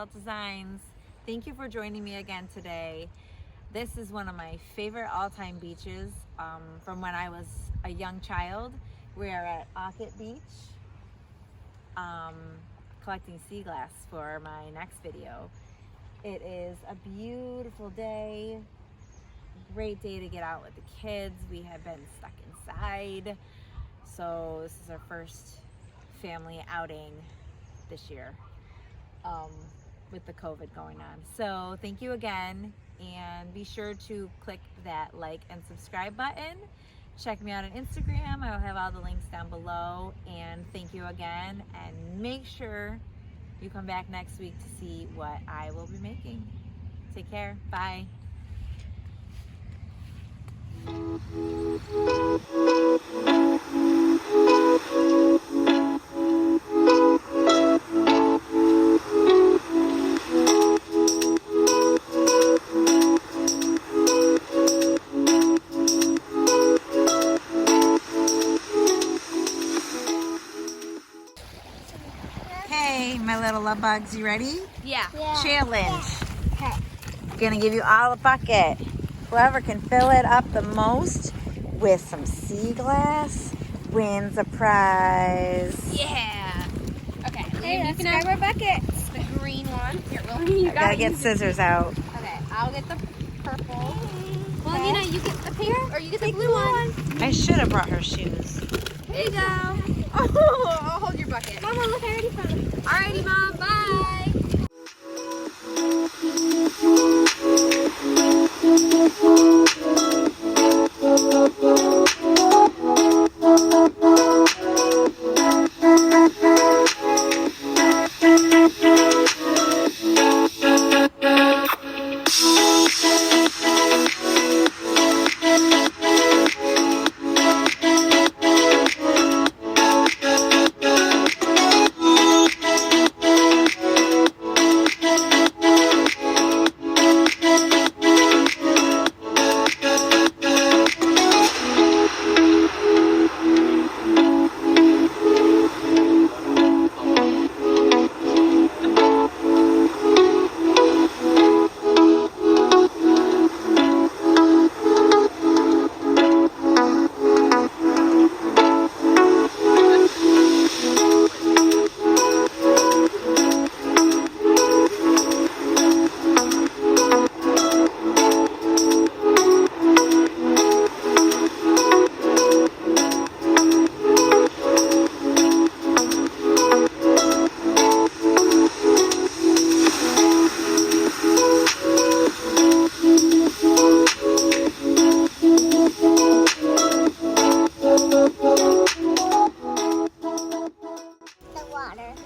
Heartfelt Designs. Thank you for joining me again today. This is one of my favorite all-time beaches from when I was a young child. We are at Olcott Beach collecting sea glass for my next video. It is a beautiful day, great day to get out with the kids. We have been stuck inside, so this is our first family outing this year with the COVID going on. So thank you again, and be sure to click that like and subscribe button. Check me out on Instagram. I'll have all the links down below, and thank you again, and make sure you come back next week to see what I will be making. Take care. Bye. Hey, my little love bugs, you ready? Yeah. Challenge. Okay. Gonna give you all a bucket. Whoever can fill it up the most with some sea glass wins a prize. Yeah. Okay. Hey, you can have our buckets. The green one. Here, I gotta get scissors out. Okay, I'll get the purple. Well, Nina, you get the pink, or you get the blue one. I should have brought her shoes. Here you go. Oh, I'll hold your bucket. Mama, look, I already found it. Alrighty, Mom. Bye.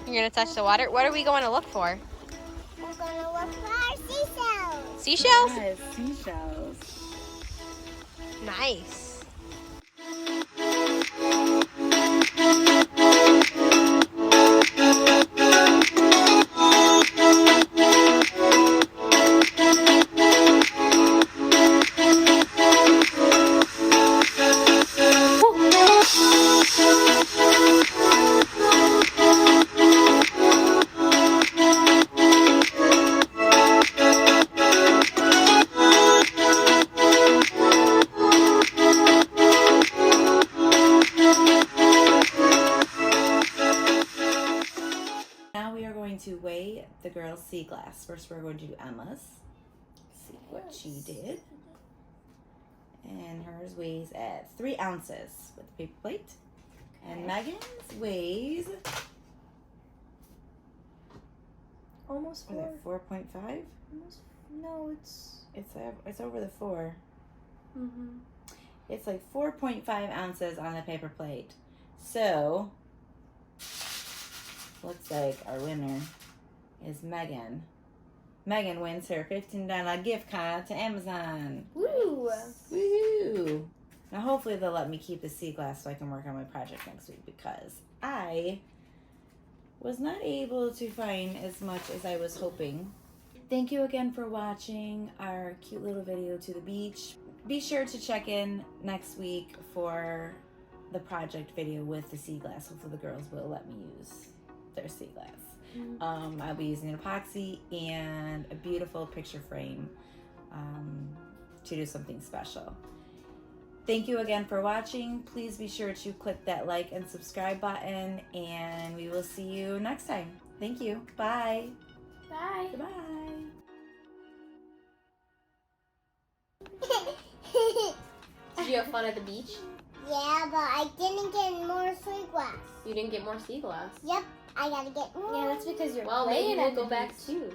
You're gonna touch the water? What are we going to look for? We're gonna look for our seashells. Seashells? Yes, seashells. Nice. Now we are going to weigh the girl's sea glass. First we're going to do Emma's. See what she did. And hers weighs at 3 ounces with the paper plate. And Megan's weighs Almost was it 4.5? Almost. No, It's over the 4. It's like 4.5 ounces on the paper plate. So looks like our winner is Megan. Megan wins her $15 gift card to Amazon. Woo! Woohoo! Now hopefully they'll let me keep the sea glass so I can work on my project next week, because I was not able to find as much as I was hoping. Thank you again for watching our cute little video to the beach. Be sure to check in next week for the project video with the sea glass. Hopefully the girls will let me use their sea glass. I'll be using an epoxy and a beautiful picture frame to do something special. Thank you again for watching. Please be sure to click that like and subscribe button, and we will see you next time. Thank you. Bye. Bye. Bye. Did you have fun at the beach? Yeah, but I didn't get more sea glass. You didn't get more sea glass. Yep, I gotta get more. Yeah, that's because you're well, maybe we'll go back too.